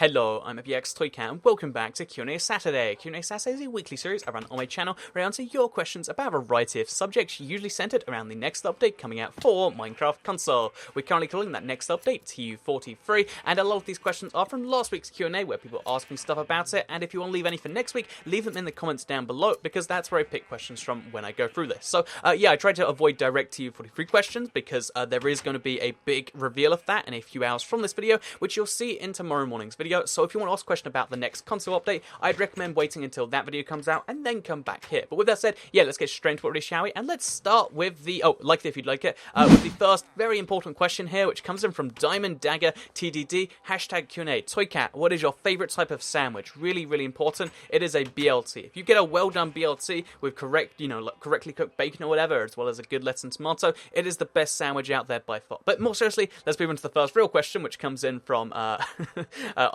Hello, I'm PX3 and welcome back to QnA Saturday. QnA Saturday is a weekly series I run on my channel where I answer your questions about a variety of subjects, usually centered around the next update coming out for Minecraft console. We're currently calling that next update TU43, and a lot of these questions are from last week's Q&A where people asked me stuff about it, and if you want to leave any for next week, leave them in the comments down below because that's where I pick questions from when I go through this. So yeah, I tried to avoid direct TU43 questions because there is going to be a big reveal of that in a few hours from this video, which you'll see in tomorrow morning's video. So if you want to ask a question about the next console update, I'd recommend waiting until that video comes out and then come back here. But with that said, yeah, let's get straight into it, shall we? And let's start with the, like it if you'd like it, with the first very important question here, which comes in from Diamond Dagger TDD, hashtag QnA. Toycat, what is your favorite type of sandwich? Really, really important. It is a BLT. If you get a well done BLT with correctly cooked bacon or whatever, as well as a good lettuce and tomato, it is the best sandwich out there by far. But more seriously, let's move into the first real question, which comes in from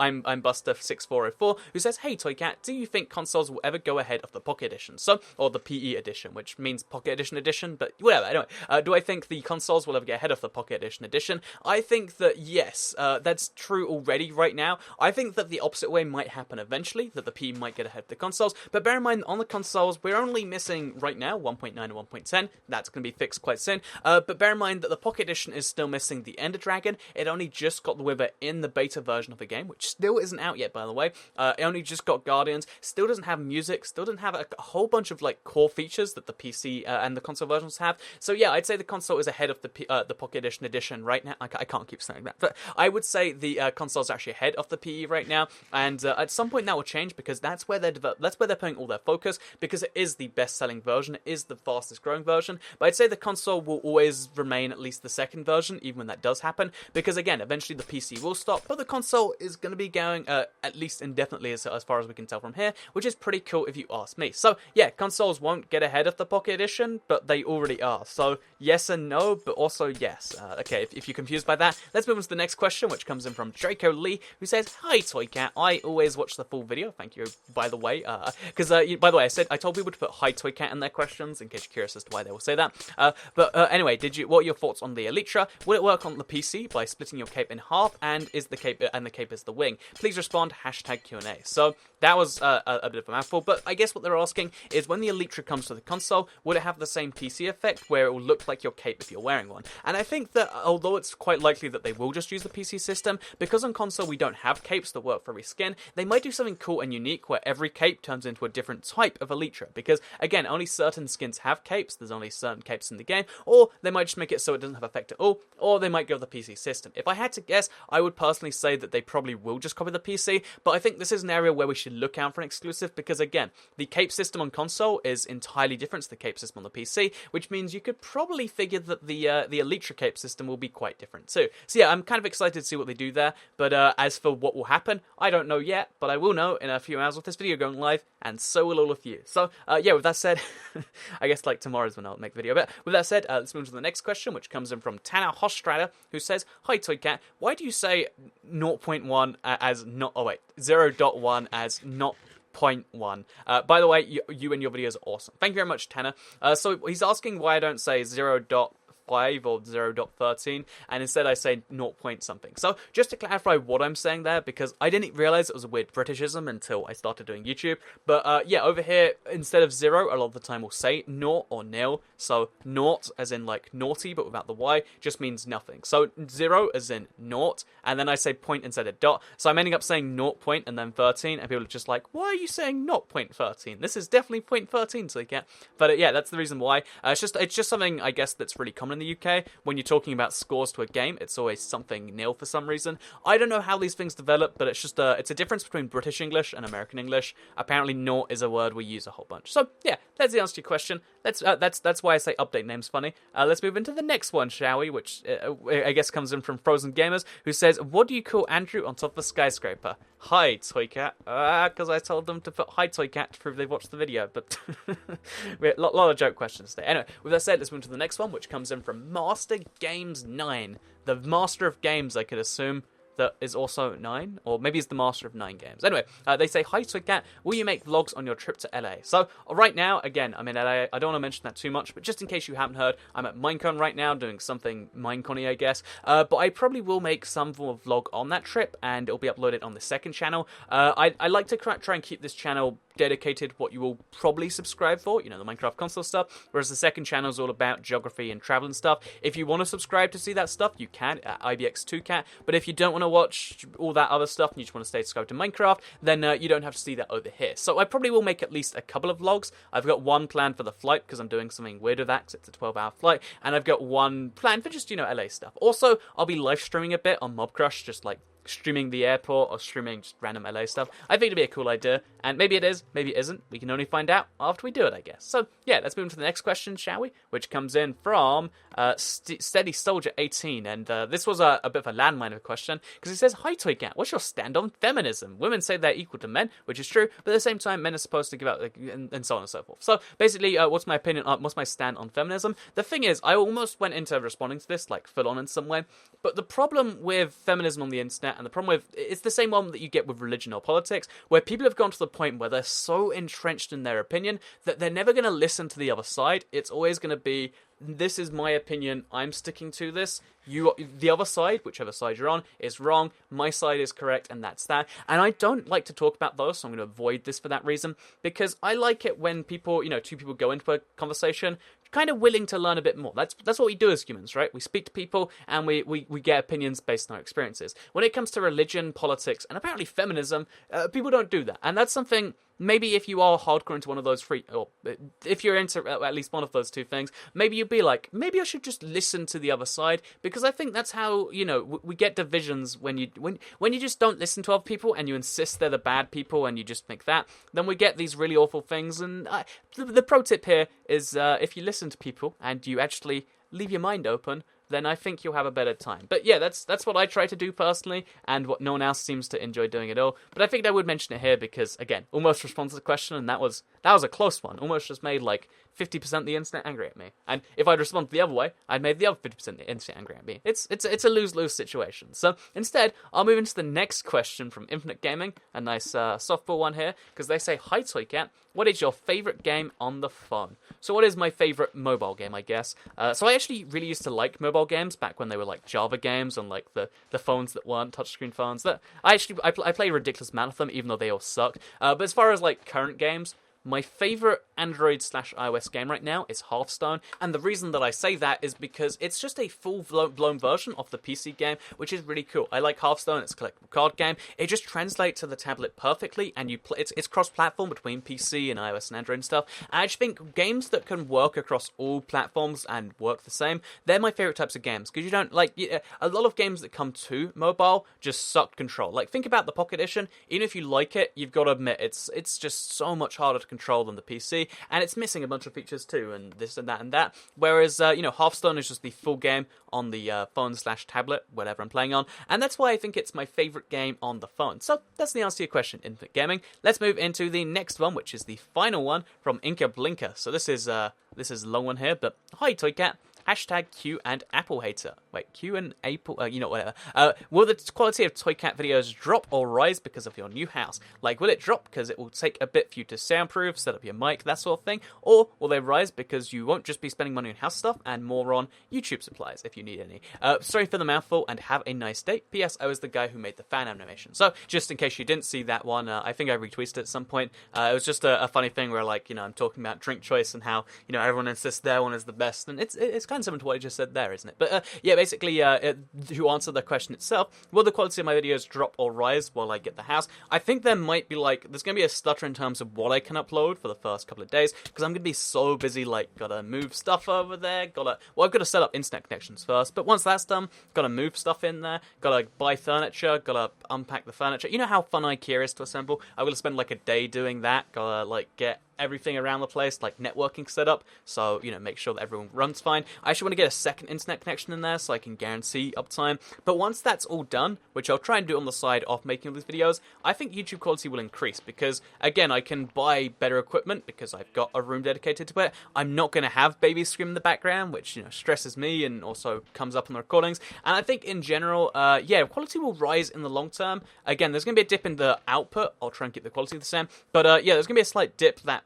I'm Buster6404, who says, "Hey Toycat, do you think consoles will ever go ahead of the Pocket Edition? Or the PE Edition, which means Pocket Edition, but whatever. Anyway, do I think the consoles will ever get ahead of the Pocket Edition? I think that yes, that's true already right now. I think that the opposite way might happen eventually, that the PE might get ahead of the consoles. But bear in mind, on the consoles, we're only missing right now 1.9 and 1.10. That's going to be fixed quite soon. But bear in mind that the Pocket Edition is still missing the Ender Dragon. It only just got the Wither in the beta version of the game, which still isn't out yet, by the way. It only just got Guardians, still doesn't have music, still doesn't have a whole bunch of like core features that the PC and the console versions have. So yeah, I'd say the console is ahead of the Pocket Edition right now. I can't keep saying that, but I would say the console's actually ahead of the PE right now, and at some point that will change because that's where they're putting all their focus, because it is the best-selling version, it is the fastest-growing version. But I'd say the console will always remain at least the second version, even when that does happen, because again, eventually the PC will stop, but the console is going to be going at least indefinitely as far as we can tell from here, which is pretty cool if you ask me. So yeah, consoles won't get ahead of the Pocket Edition, but they already are. So yes and no, but also yes. Okay, if you're confused by that, let's move on to the next question, which comes in from Draco Lee, who says, "Hi Toycat, I always watch the full video." Thank you, by the way, because by the way, I told people to put "Hi Toycat" in their questions in case you're curious as to why they will say that. But anyway, what are your thoughts on the Elytra? Will it work on the PC by splitting your cape in half, and the cape is the wing? Please respond, hashtag QnA. So that was a bit of a mouthful, but I guess what they're asking is, when the Elytra comes to the console, will it have the same PC effect where it will look like your cape if you're wearing one? And I think that although it's quite likely that they will just use the PC system, because on console we don't have capes that work for every skin, they might do something cool and unique where every cape turns into a different type of Elytra, because again, only certain skins have capes, there's only certain capes in the game, or they might just make it so it doesn't have effect at all, or they might go with the PC system. If I had to guess, I would personally say that they probably will just copy the PC, but I think this is an area where we should look out for an exclusive, because again, the cape system on console is entirely different to the cape system on the PC, which means you could probably figure that the Elytra cape system will be quite different too. So yeah, I'm kind of excited to see what they do there, but as for what will happen, I don't know yet, but I will know in a few hours with this video going live, and so will all of you. So yeah, with that said, I guess like tomorrow's when I'll make the video, but with that said, let's move on to the next question, which comes in from Tanner Hostrader, who says, "Hi Toycat, why do you say 0.1 as not, 0.1 as not 0.1. By the way, you and your videos are awesome." Thank you very much, Tanner. So he's asking why I don't say 0.5 or 0.13, and instead I say 0. something. So just to clarify what I'm saying there, because I didn't realize it was a weird Britishism until I started doing YouTube, but yeah, over here, instead of 0, a lot of the time we'll say 0 or nil. So 0 as in like naughty, but without the Y, just means nothing. So 0 as in 0, and then I say point instead of dot. So I'm ending up saying 0. and then 13, and people are just like, "Why are you saying 0.13? This is definitely 0.13, so you get." But yeah, that's the reason why. It's just something I guess that's really common in the UK. When you're talking about scores to a game, it's always something nil for some reason. I don't know how these things develop, but it's just it's a difference between British English and American English. Apparently, naught is a word we use a whole bunch. So yeah, that's the answer to your question. That's why I say update name's funny. Let's move into the next one, shall we? Which I guess comes in from Frozen Gamers, who says, "What do you call Andrew on top of a skyscraper?" Hi Toycat, because I told them to put "Hi Toycat" to prove they've watched the video, but we had a lot of joke questions today. Anyway, with that said, let's move to the next one, which comes in from Master Games 9, the master of games, I could assume. that is also 9, or maybe he's the master of 9 games. Anyway, they say, hi Toycat, will you make vlogs on your trip to LA? So right now, again, I'm in LA. I don't want to mention that too much, but just in case you haven't heard, I'm at Minecon right now doing something Minecon-y, I guess. But I probably will make some form of vlog on that trip, and it'll be uploaded on the second channel. I like to try and keep this channel dedicated what you will probably subscribe for, the Minecraft console stuff, whereas the second channel is all about geography and travel and stuff. If you want to subscribe to see that stuff, you can at IBX2Cat, but if you don't want to watch all that other stuff and you just want to stay subscribed to Minecraft, then you don't have to see that over here. So I probably will make at least a couple of vlogs. I've got one planned for the flight, because I'm doing something weird with that, because it's a 12-hour flight, and I've got one planned for just, LA stuff. Also, I'll be live streaming a bit on Mobcrush, just like streaming the airport or streaming just random LA stuff. I think it'd be a cool idea, and maybe it is, maybe it isn't. We can only find out after we do it, I guess. So yeah, let's move on to the next question, shall we? Which comes in from Steady Soldier 18, and this was a bit of a landmine of a question, because he says, hi Toycat, what's your stand on feminism? Women say they're equal to men, which is true, but at the same time, men are supposed to give out, and so on and so forth. So basically, what's my opinion, what's my stand on feminism? The thing is, I almost went into responding to this, like, full on in some way, but the problem with feminism on the internet, and the problem with, it's the same one that you get with religion or politics, where people have gone to the point where they're so entrenched in their opinion that they're never going to listen to the other side. It's always going to be, this is my opinion, I'm sticking to this. The other side, whichever side you're on, is wrong. My side is correct, and that's that. And I don't like to talk about those, so I'm going to avoid this for that reason, because I like it when people, two people go into a conversation kind of willing to learn a bit more. That's what we do as humans, right? We speak to people, and we get opinions based on our experiences. When it comes to religion, politics, and apparently feminism, people don't do that. And that's something, maybe if you are hardcore into one of those or if you're into at least one of those two things, maybe you'd be like, maybe I should just listen to the other side, because I think that's how, we get divisions when you just don't listen to other people and you insist they're the bad people and you just think that, then we get these really awful things. And the pro tip here is if you listen to people and you actually leave your mind open, then I think you'll have a better time. But yeah, that's what I try to do personally, and what no one else seems to enjoy doing at all. But I think I would mention it here because, again, almost responds to the question, and that was a close one. Almost just made like 50% of the internet angry at me. And if I'd responded the other way, I'd made the other 50% of the internet angry at me. It's a lose-lose situation. So instead, I'll move into the next question from Infinite Gaming, a nice softball one here, because they say, hi Toycat, what is your favourite game on the phone? So what is my favourite mobile game, I guess? So I actually really used to like mobile games back when they were like Java games on like the phones that weren't touchscreen phones. I play a ridiculous amount of them, even though they all suck. But as far as like current games, my favourite Android/iOS game right now is Hearthstone, and the reason that I say that is because it's just a full-blown version of the PC game, which is really cool. I like Hearthstone, it's a collectible card game. It just translates to the tablet perfectly, and it's cross-platform between PC and iOS and Android and stuff. And I just think games that can work across all platforms and work the same, they're my favourite types of games, because you don't, a lot of games that come to mobile just suck control. Like, think about the Pocket Edition. Even if you like it, you've got to admit, it's just so much harder to control than the PC, and it's missing a bunch of features too, and this and that. Whereas, Hearthstone is just the full game on the phone/tablet, whatever I'm playing on, and that's why I think it's my favourite game on the phone. So that's the answer to your question, Infinite Gaming. Let's move into the next one, which is the final one from Inca Blinker. So this is a long one here, but hi Toycat. Hashtag Q and Apple hater. Wait, Q and Apple, whatever. Will the quality of Toycat videos drop or rise because of your new house? Like, will it drop because it will take a bit for you to soundproof, set up your mic, that sort of thing? Or will they rise because you won't just be spending money on house stuff and more on YouTube supplies, if you need any? Sorry for the mouthful, and have a nice day. P.S. I was the guy who made the fan animation. So, just in case you didn't see that one, I think I retweeted it at some point. It was just a funny thing where, I'm talking about drink choice and how, everyone insists their one is the best, and it's kind of similar to what I just said there, isn't it? But basically, to answer the question itself, will the quality of my videos drop or rise while I get the house? I think there might be there's going to be a stutter in terms of what I can upload for the first couple of days, because I'm going to be so busy, gotta move stuff over there, I've got to set up internet connections first, but once that's done, gotta move stuff in there, gotta buy furniture, gotta unpack the furniture. You know how fun IKEA is to assemble? I'm going to spend a day doing that, gotta get everything around the place, like networking setup, so, you know, make sure that everyone runs fine. I actually want to get a second internet connection in there so I can guarantee uptime. But once that's all done, which I'll try and do on the side of making all these videos, I think YouTube quality will increase because, again, I can buy better equipment because I've got a room dedicated to it. I'm not going to have babies scream in the background, which, you know, stresses me and also comes up on the recordings. And I think in general, yeah, quality will rise in the long term. Again, there's going to be a dip in the output. I'll try and keep the quality the same. But yeah, there's going to be a slight dip that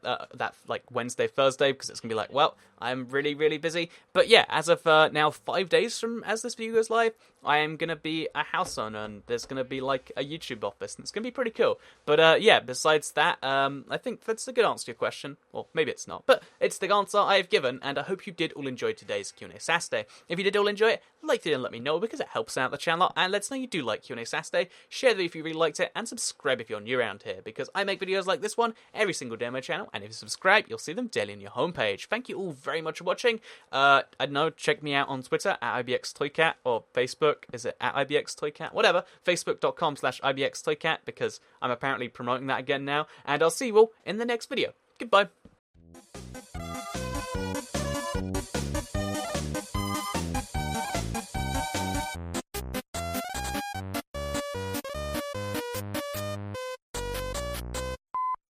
like Wednesday, Thursday, because it's going to be like, well, I'm really, really busy. But yeah, as of now, 5 days from as this video goes live, I am going to be a house owner, and there's going to be like a YouTube office, and it's going to be pretty cool. But yeah, besides that, I think that's a good answer to your question. Or maybe it's not, but it's the answer I have given, and I hope you did all enjoy today's Q&A Saturday. If you did all enjoy it, like it and let me know, because it helps out the channel, and lets us know you do like Q&A Saturday. Share the video if you really liked it, and subscribe if you're new around here, because I make videos like this one every single day on my channel, and if you subscribe, you'll see them daily on your homepage. Thank you all very much for watching. I don't know, check me out on Twitter at IBXToyCat, or Facebook, is it at IBXToyCat? Whatever, facebook.com/IBXToyCat, because I'm apparently promoting that again now, and I'll see you all in the next video. Goodbye.